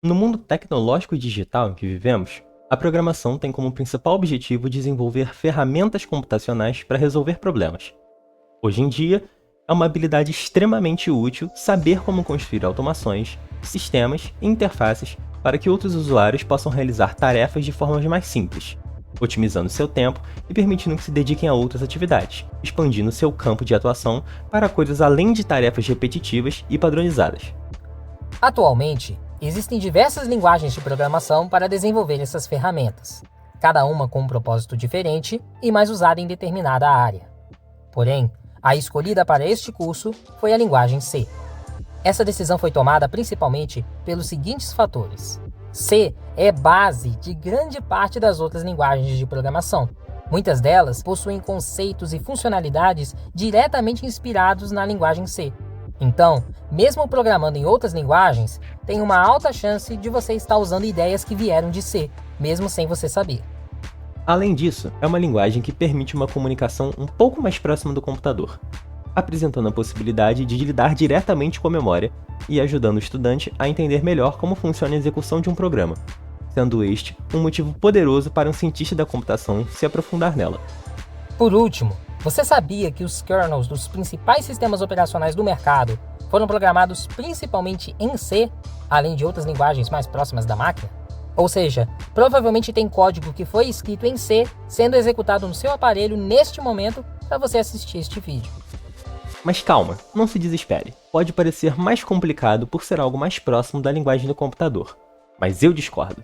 No mundo tecnológico e digital em que vivemos, a programação tem como principal objetivo desenvolver ferramentas computacionais para resolver problemas. Hoje em dia, é uma habilidade extremamente útil saber como construir automações, sistemas e interfaces para que outros usuários possam realizar tarefas de formas mais simples, otimizando seu tempo e permitindo que se dediquem a outras atividades, expandindo seu campo de atuação para coisas além de tarefas repetitivas e padronizadas. Atualmente, existem diversas linguagens de programação para desenvolver essas ferramentas, cada uma com um propósito diferente e mais usada em determinada área. Porém, a escolhida para este curso foi a linguagem C. Essa decisão foi tomada principalmente pelos seguintes fatores. C é base de grande parte das outras linguagens de programação. Muitas delas possuem conceitos e funcionalidades diretamente inspirados na linguagem C. Então, mesmo programando em outras linguagens, tem uma alta chance de você estar usando ideias que vieram de C, mesmo sem você saber. Além disso, é uma linguagem que permite uma comunicação um pouco mais próxima do computador, apresentando a possibilidade de lidar diretamente com a memória e ajudando o estudante a entender melhor como funciona a execução de um programa, sendo este um motivo poderoso para um cientista da computação se aprofundar nela. Por último, você sabia que os kernels dos principais sistemas operacionais do mercado foram programados principalmente em C, além de outras linguagens mais próximas da máquina? Ou seja, provavelmente tem código que foi escrito em C sendo executado no seu aparelho neste momento para você assistir este vídeo. Mas calma, não se desespere. Pode parecer mais complicado por ser algo mais próximo da linguagem do computador, mas eu discordo.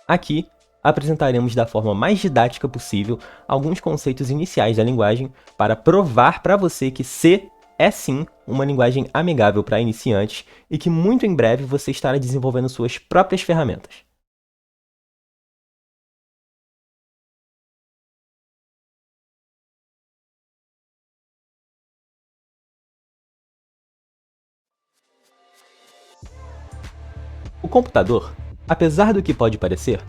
Aqui, apresentaremos da forma mais didática possível alguns conceitos iniciais da linguagem para provar para você que C é sim uma linguagem amigável para iniciantes e que muito em breve você estará desenvolvendo suas próprias ferramentas. O computador, apesar do que pode parecer,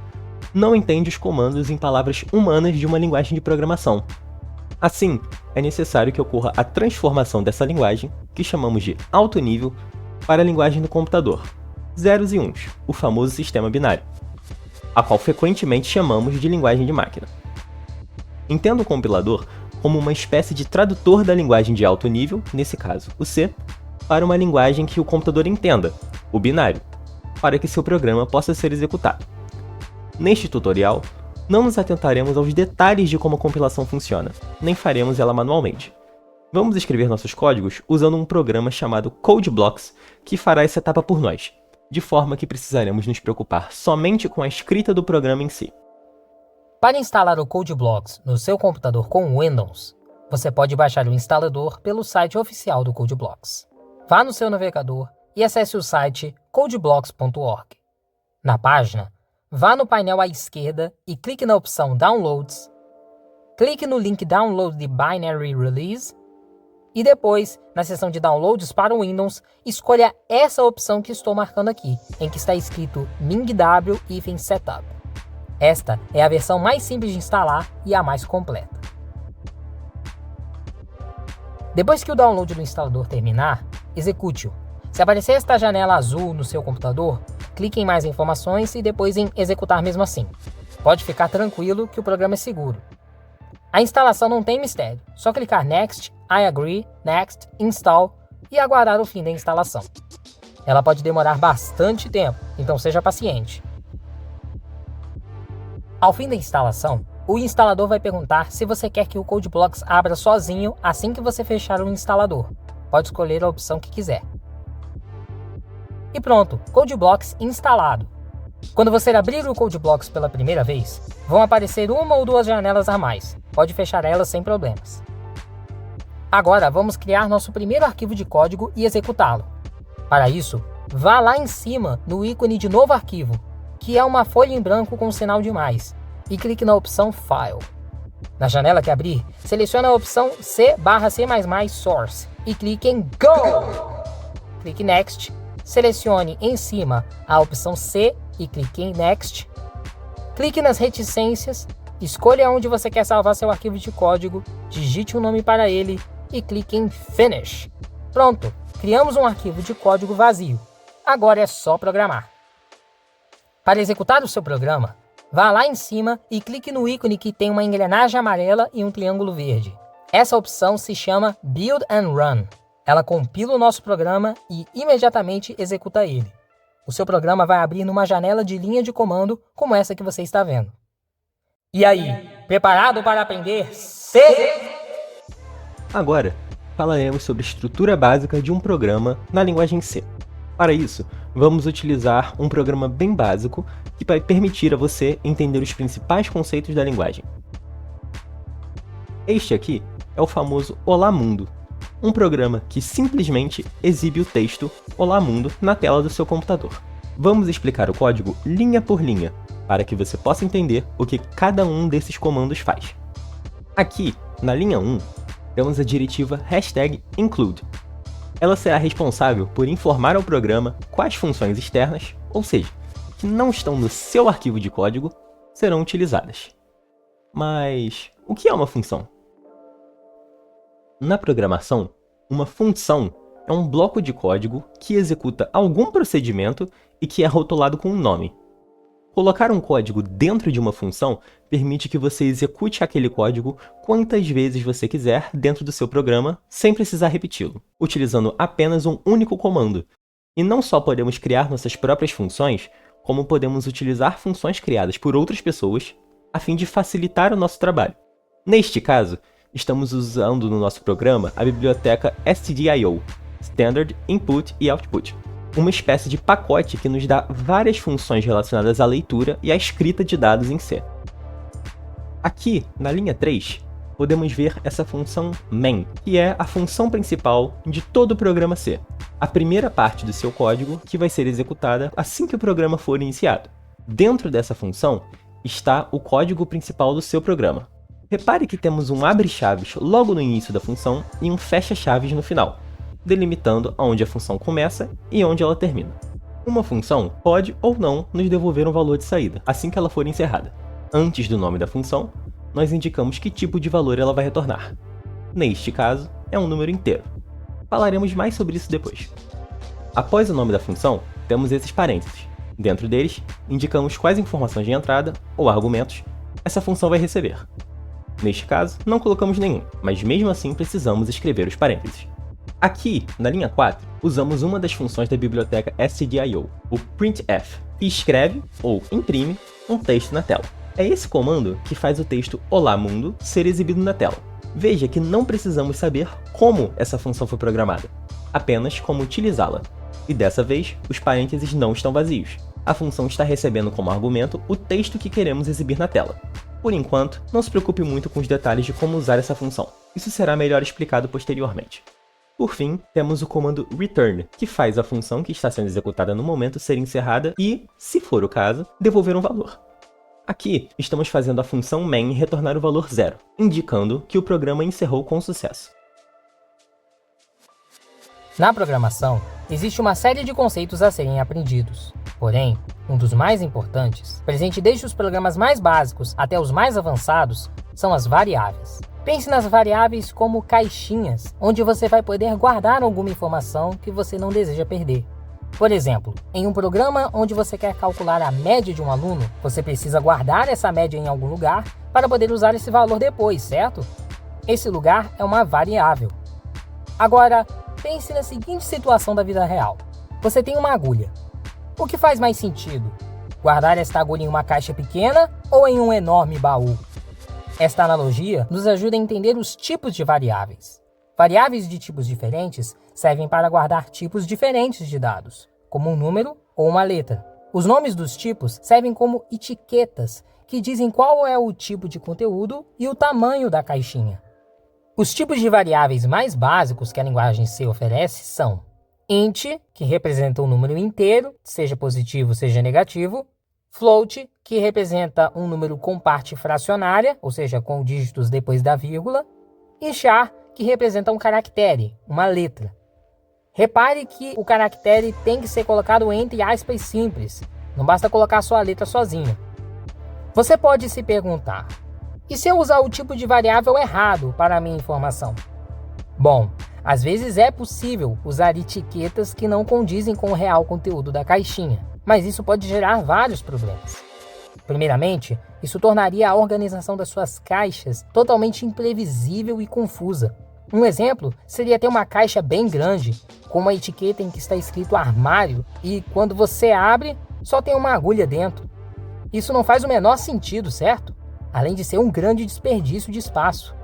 não entende os comandos em palavras humanas de uma linguagem de programação. Assim, é necessário que ocorra a transformação dessa linguagem, que chamamos de alto nível, para a linguagem do computador, zeros e uns, o famoso sistema binário, a qual frequentemente chamamos de linguagem de máquina. Entenda o compilador como uma espécie de tradutor da linguagem de alto nível, nesse caso o C, para uma linguagem que o computador entenda, o binário, para que seu programa possa ser executado. Neste tutorial, não nos atentaremos aos detalhes de como a compilação funciona, nem faremos ela manualmente. Vamos escrever nossos códigos usando um programa chamado CodeBlocks, que fará essa etapa por nós, de forma que precisaremos nos preocupar somente com a escrita do programa em si. Para instalar o CodeBlocks no seu computador com Windows, você pode baixar o instalador pelo site oficial do CodeBlocks. Vá no seu navegador e acesse o site codeblocks.org. Na página, vá no painel à esquerda e clique na opção Downloads, clique no link Download the Binary Release e depois, na seção de Downloads para o Windows, escolha essa opção que estou marcando aqui, em que está escrito MingW-Setup. Esta é a versão mais simples de instalar e a mais completa. Depois que o download do instalador terminar, execute-o. Se aparecer esta janela azul no seu computador, clique em mais informações e depois em executar mesmo assim. Pode ficar tranquilo que o programa é seguro. A instalação não tem mistério, só clicar Next, I agree, Next, Install e aguardar o fim da instalação. Ela pode demorar bastante tempo, então seja paciente. Ao fim da instalação, o instalador vai perguntar se você quer que o CodeBlocks abra sozinho assim que você fechar o instalador. Pode escolher a opção que quiser. E pronto, CodeBlocks instalado. Quando você abrir o CodeBlocks pela primeira vez, vão aparecer uma ou duas janelas a mais. Pode fechar elas sem problemas. Agora vamos criar nosso primeiro arquivo de código e executá-lo. Para isso, vá lá em cima no ícone de novo arquivo, que é uma folha em branco com sinal de mais, e clique na opção File. Na janela que abrir, selecione a opção C/C++ Source e clique em Go! Clique Next. Selecione em cima a opção C e clique em Next. Clique nas reticências, escolha onde você quer salvar seu arquivo de código, digite um nome para ele e clique em Finish. Pronto, criamos um arquivo de código vazio. Agora é só programar. Para executar o seu programa, vá lá em cima e clique no ícone que tem uma engrenagem amarela e um triângulo verde. Essa opção se chama Build and Run. Ela compila o nosso programa e imediatamente executa ele. O seu programa vai abrir numa janela de linha de comando como essa que você está vendo. E aí, preparado para aprender C? Agora, falaremos sobre a estrutura básica de um programa na linguagem C. Para isso, vamos utilizar um programa bem básico que vai permitir a você entender os principais conceitos da linguagem. Este aqui é o famoso Olá Mundo, um programa que simplesmente exibe o texto Olá Mundo na tela do seu computador. Vamos explicar o código linha por linha, para que você possa entender o que cada um desses comandos faz. Aqui, na linha 1, temos a diretiva #include. Ela será responsável por informar ao programa quais funções externas, ou seja, que não estão no seu arquivo de código, serão utilizadas. Mas o que é uma função? Na programação, uma função é um bloco de código que executa algum procedimento e que é rotulado com um nome. Colocar um código dentro de uma função permite que você execute aquele código quantas vezes você quiser dentro do seu programa, sem precisar repeti-lo, utilizando apenas um único comando. E não só podemos criar nossas próprias funções, como podemos utilizar funções criadas por outras pessoas, a fim de facilitar o nosso trabalho. Neste caso, estamos usando no nosso programa a biblioteca stdio, Standard Input e Output, uma espécie de pacote que nos dá várias funções relacionadas à leitura e à escrita de dados em C. Aqui, na linha 3, podemos ver essa função main, que é a função principal de todo o programa C, a primeira parte do seu código que vai ser executada assim que o programa for iniciado. Dentro dessa função está o código principal do seu programa. Repare que temos um abre-chaves logo no início da função e um fecha-chaves no final, delimitando onde a função começa e onde ela termina. Uma função pode ou não nos devolver um valor de saída, assim que ela for encerrada. Antes do nome da função, nós indicamos que tipo de valor ela vai retornar. Neste caso, é um número inteiro. Falaremos mais sobre isso depois. Após o nome da função, temos esses parênteses. Dentro deles, indicamos quais informações de entrada, ou argumentos, essa função vai receber. Neste caso, não colocamos nenhum, mas mesmo assim precisamos escrever os parênteses. Aqui, na linha 4, usamos uma das funções da biblioteca stdio, o printf, que escreve, ou imprime, um texto na tela. É esse comando que faz o texto Olá Mundo ser exibido na tela. Veja que não precisamos saber como essa função foi programada, apenas como utilizá-la. E dessa vez, os parênteses não estão vazios. A função está recebendo como argumento o texto que queremos exibir na tela. Por enquanto, não se preocupe muito com os detalhes de como usar essa função. Isso será melhor explicado posteriormente. Por fim, temos o comando return, que faz a função que está sendo executada no momento ser encerrada e, se for o caso, devolver um valor. Aqui, estamos fazendo a função main retornar o valor 0, indicando que o programa encerrou com sucesso. Na programação, existe uma série de conceitos a serem aprendidos. Porém, um dos mais importantes, presente desde os programas mais básicos até os mais avançados, são as variáveis. Pense nas variáveis como caixinhas, onde você vai poder guardar alguma informação que você não deseja perder. Por exemplo, em um programa onde você quer calcular a média de um aluno, você precisa guardar essa média em algum lugar para poder usar esse valor depois, certo? Esse lugar é uma variável. Agora, pense na seguinte situação da vida real. Você tem uma agulha. O que faz mais sentido? Guardar esta agulha em uma caixa pequena ou em um enorme baú? Esta analogia nos ajuda a entender os tipos de variáveis. Variáveis de tipos diferentes servem para guardar tipos diferentes de dados, como um número ou uma letra. Os nomes dos tipos servem como etiquetas, que dizem qual é o tipo de conteúdo e o tamanho da caixinha. Os tipos de variáveis mais básicos que a linguagem C oferece são int, que representa um número inteiro, seja positivo, seja negativo, float, que representa um número com parte fracionária, ou seja, com dígitos depois da vírgula, e char, que representa um caractere, uma letra. Repare que o caractere tem que ser colocado entre aspas simples, não basta colocar só a letra sozinha. Você pode se perguntar, e se eu usar o tipo de variável errado para a minha informação? Bom, às vezes é possível usar etiquetas que não condizem com o real conteúdo da caixinha, mas isso pode gerar vários problemas. Primeiramente, isso tornaria a organização das suas caixas totalmente imprevisível e confusa. Um exemplo seria ter uma caixa bem grande, com uma etiqueta em que está escrito armário e quando você abre, só tem uma agulha dentro. Isso não faz o menor sentido, certo? Além de ser um grande desperdício de espaço.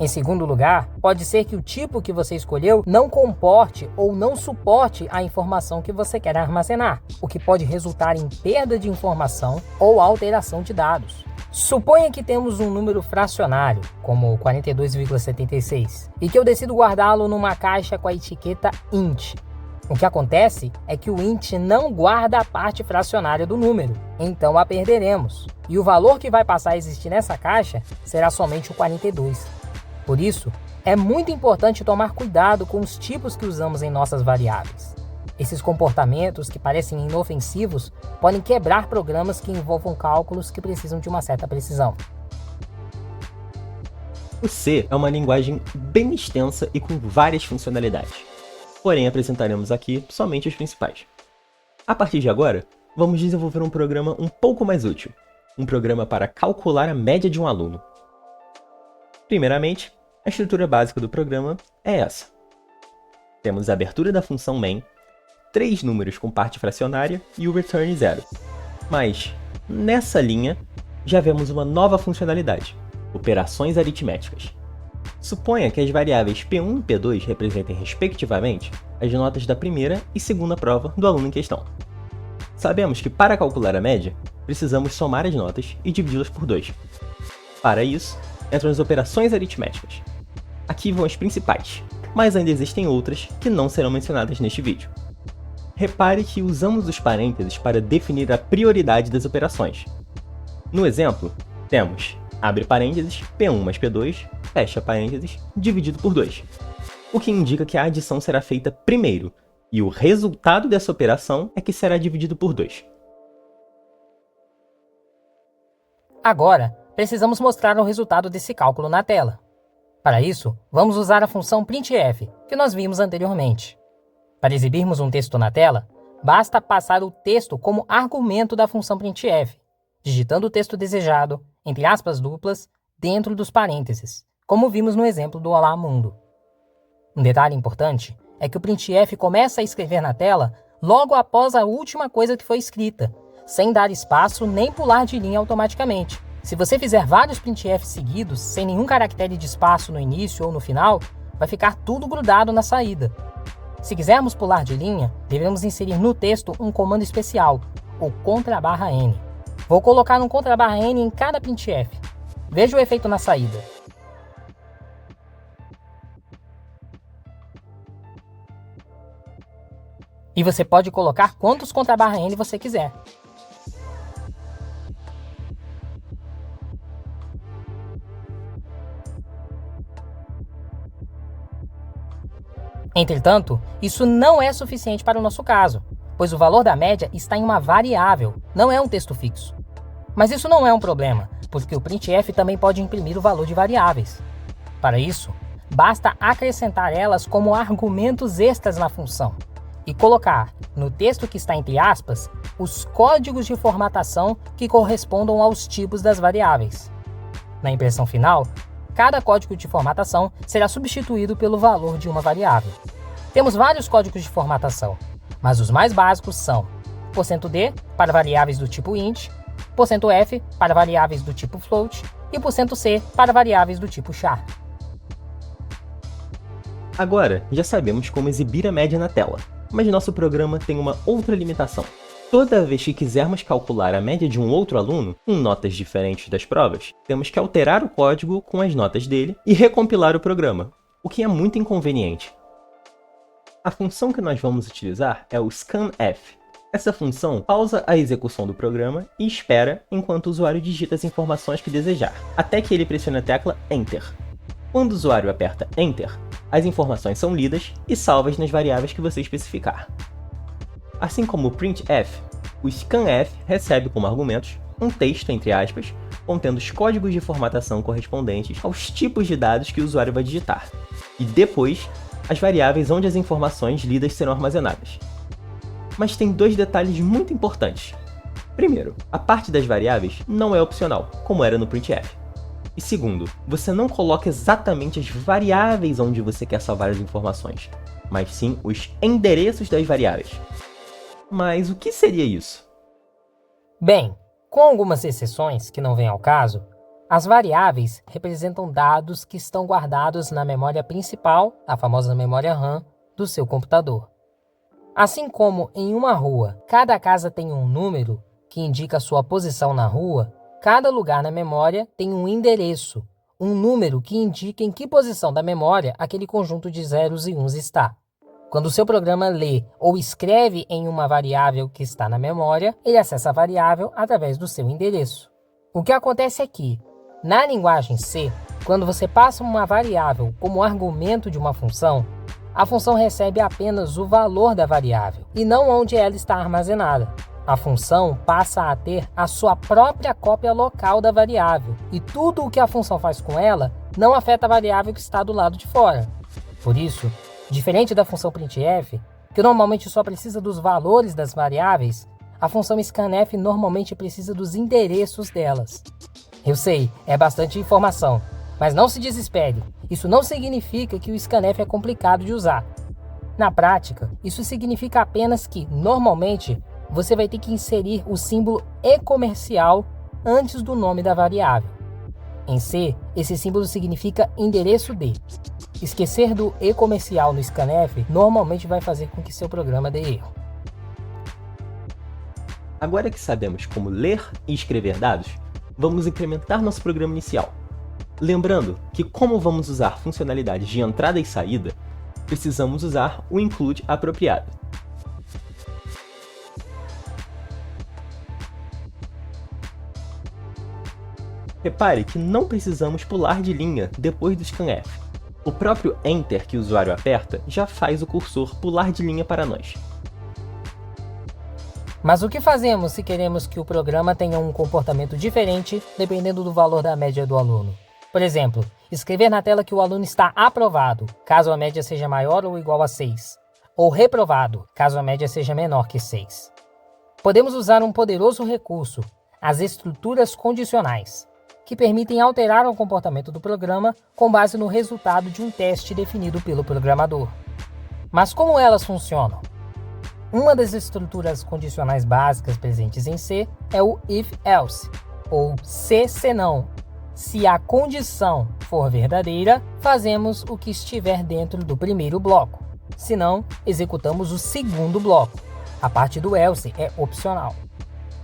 Em segundo lugar, pode ser que o tipo que você escolheu não comporte ou não suporte a informação que você quer armazenar, o que pode resultar em perda de informação ou alteração de dados. Suponha que temos um número fracionário, como 42,76, e que eu decido guardá-lo numa caixa com a etiqueta int. O que acontece é que o int não guarda a parte fracionária do número, então a perderemos. E o valor que vai passar a existir nessa caixa será somente o 42. Por isso, é muito importante tomar cuidado com os tipos que usamos em nossas variáveis. Esses comportamentos que parecem inofensivos podem quebrar programas que envolvam cálculos que precisam de uma certa precisão. O C é uma linguagem bem extensa e com várias funcionalidades. Porém, apresentaremos aqui somente os principais. A partir de agora, vamos desenvolver um programa um pouco mais útil. Um programa para calcular a média de um aluno. Primeiramente, a estrutura básica do programa é essa. Temos a abertura da função main, 3 números com parte fracionária e o return 0. Mas, nessa linha, já vemos uma nova funcionalidade, operações aritméticas. Suponha que as variáveis P1 e P2 representem, respectivamente, as notas da primeira e segunda prova do aluno em questão. Sabemos que para calcular a média, precisamos somar as notas e dividi-las por 2. Para isso, entram as operações aritméticas. Aqui vão as principais, mas ainda existem outras que não serão mencionadas neste vídeo. Repare que usamos os parênteses para definir a prioridade das operações. No exemplo, temos, abre parênteses, P1 mais P2, fecha parênteses, dividido por 2. O que indica que a adição será feita primeiro, e o resultado dessa operação é que será dividido por 2. Agora, precisamos mostrar o resultado desse cálculo na tela. Para isso, vamos usar a função printf, que nós vimos anteriormente. Para exibirmos um texto na tela, basta passar o texto como argumento da função printf, digitando o texto desejado, entre aspas duplas, dentro dos parênteses, como vimos no exemplo do Olá Mundo. Um detalhe importante é que o printf começa a escrever na tela logo após a última coisa que foi escrita, sem dar espaço nem pular de linha automaticamente. Se você fizer vários printf seguidos, sem nenhum caractere de espaço no início ou no final, vai ficar tudo grudado na saída. Se quisermos pular de linha, devemos inserir no texto um comando especial, o _n. Vou colocar um _n em cada printf. Veja o efeito na saída. E você pode colocar quantos _n você quiser. Entretanto, isso não é suficiente para o nosso caso, pois o valor da média está em uma variável, não é um texto fixo. Mas isso não é um problema, porque o printf também pode imprimir o valor de variáveis. Para isso, basta acrescentar elas como argumentos extras na função e colocar, no texto que está entre aspas, os códigos de formatação que correspondam aos tipos das variáveis. Na impressão final, cada código de formatação será substituído pelo valor de uma variável. Temos vários códigos de formatação, mas os mais básicos são %d para variáveis do tipo int, %f para variáveis do tipo float e %c para variáveis do tipo char. Agora, já sabemos como exibir a média na tela, mas nosso programa tem uma outra limitação. Toda vez que quisermos calcular a média de um outro aluno, com notas diferentes das provas, temos que alterar o código com as notas dele e recompilar o programa, o que é muito inconveniente. A função que nós vamos utilizar é o scanf. Essa função pausa a execução do programa e espera enquanto o usuário digita as informações que desejar, até que ele pressione a tecla Enter. Quando o usuário aperta Enter, as informações são lidas e salvas nas variáveis que você especificar. Assim como o printf, o scanf recebe como argumentos um texto, entre aspas, contendo os códigos de formatação correspondentes aos tipos de dados que o usuário vai digitar, e depois as variáveis onde as informações lidas serão armazenadas. Mas tem dois detalhes muito importantes. Primeiro, a parte das variáveis não é opcional, como era no printf. E segundo, você não coloca exatamente as variáveis onde você quer salvar as informações, mas sim os endereços das variáveis. Mas o que seria isso? Bem, com algumas exceções que não vêm ao caso, as variáveis representam dados que estão guardados na memória principal, a famosa memória RAM, do seu computador. Assim como em uma rua, cada casa tem um número que indica sua posição na rua, cada lugar na memória tem um endereço, um número que indica em que posição da memória aquele conjunto de zeros e uns está. Quando o seu programa lê ou escreve em uma variável que está na memória, ele acessa a variável através do seu endereço. O que acontece é que, na linguagem C, quando você passa uma variável como argumento de uma função, a função recebe apenas o valor da variável e não onde ela está armazenada. A função passa a ter a sua própria cópia local da variável e tudo o que a função faz com ela não afeta a variável que está do lado de fora. Por isso, diferente da função printf, que normalmente só precisa dos valores das variáveis, a função scanf normalmente precisa dos endereços delas. Eu sei, é bastante informação, mas não se desespere. Isso não significa que o scanf é complicado de usar. Na prática, isso significa apenas que, normalmente, você vai ter que inserir o símbolo e-comercial antes do nome da variável. Em C, esse símbolo significa endereço de. Esquecer do e-comercial no scanf normalmente vai fazer com que seu programa dê erro. Agora que sabemos como ler e escrever dados, vamos incrementar nosso programa inicial. Lembrando que, como vamos usar funcionalidades de entrada e saída, precisamos usar o include apropriado. Repare que não precisamos pular de linha depois do scanf. O próprio Enter que o usuário aperta já faz o cursor pular de linha para nós. Mas o que fazemos se queremos que o programa tenha um comportamento diferente dependendo do valor da média do aluno? Por exemplo, escrever na tela que o aluno está aprovado, caso a média seja maior ou igual a 6, ou reprovado, caso a média seja menor que 6. Podemos usar um poderoso recurso, as estruturas condicionais, que permitem alterar o comportamento do programa com base no resultado de um teste definido pelo programador. Mas como elas funcionam? Uma das estruturas condicionais básicas presentes em C é o if-else, ou se-senão. Se a condição for verdadeira, fazemos o que estiver dentro do primeiro bloco. Se não, executamos o segundo bloco. A parte do else é opcional.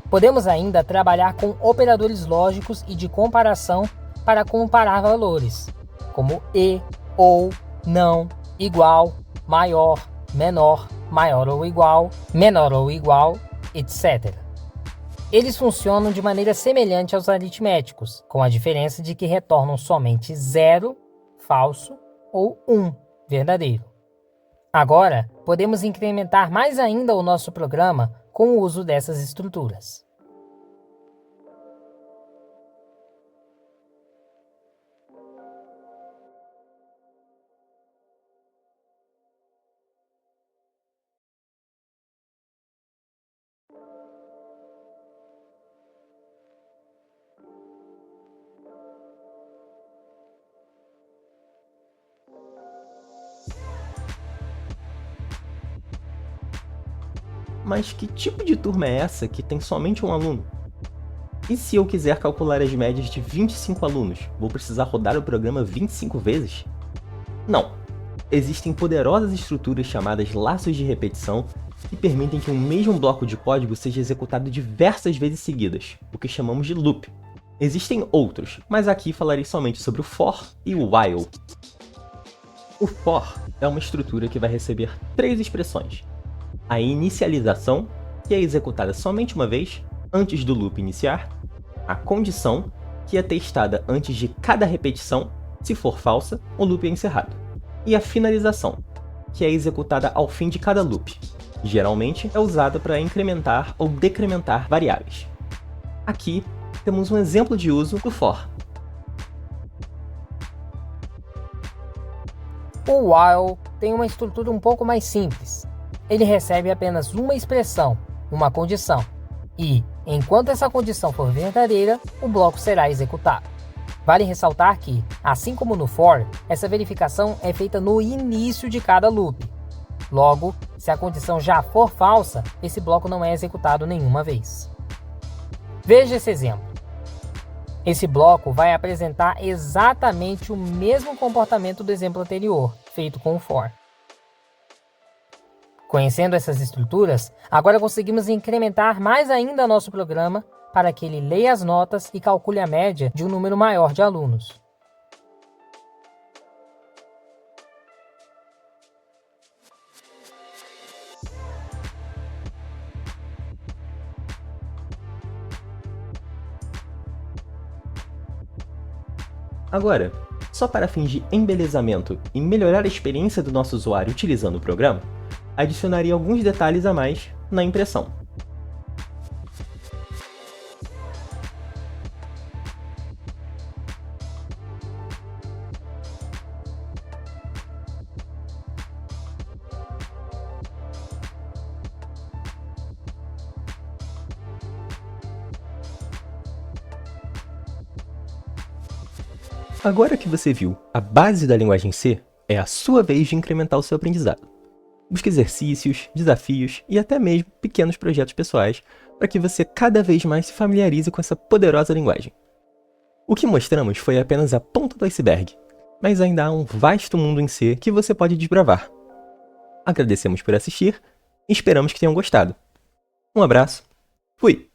Podemos ainda trabalhar com operadores lógicos e de comparação para comparar valores, como e, ou, não, igual, maior, menor, maior ou igual, menor ou igual, etc. Eles funcionam de maneira semelhante aos aritméticos, com a diferença de que retornam somente 0, falso, ou 1, verdadeiro. Agora, podemos incrementar mais ainda o nosso programa com o uso dessas estruturas. Mas que tipo de turma é essa que tem somente um aluno? E se eu quiser calcular as médias de 25 alunos, vou precisar rodar o programa 25 vezes? Não! Existem poderosas estruturas chamadas laços de repetição que permitem que um mesmo bloco de código seja executado diversas vezes seguidas, o que chamamos de loop. Existem outros, mas aqui falarei somente sobre o for e o while. O for é uma estrutura que vai receber três expressões. A inicialização, que é executada somente uma vez, antes do loop iniciar. A condição, que é testada antes de cada repetição, se for falsa, o loop é encerrado. E a finalização, que é executada ao fim de cada loop. Geralmente é usada para incrementar ou decrementar variáveis. Aqui temos um exemplo de uso do for. O while tem uma estrutura um pouco mais simples. ele recebe apenas uma expressão, uma condição, e, enquanto essa condição for verdadeira, o bloco será executado. Vale ressaltar que, assim como no for, essa verificação é feita no início de cada loop. Logo, se a condição já for falsa, esse bloco não é executado nenhuma vez. Veja esse exemplo. Esse bloco vai apresentar exatamente o mesmo comportamento do exemplo anterior, feito com o for. Conhecendo essas estruturas, agora conseguimos incrementar mais ainda nosso programa para que ele leia as notas e calcule a média de um número maior de alunos. Agora, só para fins de embelezamento e melhorar a experiência do nosso usuário utilizando o programa, adicionaria alguns detalhes a mais na impressão. Agora que você viu a base da linguagem C, é a sua vez de incrementar o seu aprendizado. Busque exercícios, desafios e até mesmo pequenos projetos pessoais para que você cada vez mais se familiarize com essa poderosa linguagem. O que mostramos foi apenas a ponta do iceberg, mas ainda há um vasto mundo em C que você pode desbravar. Agradecemos por assistir e esperamos que tenham gostado. Um abraço, fui!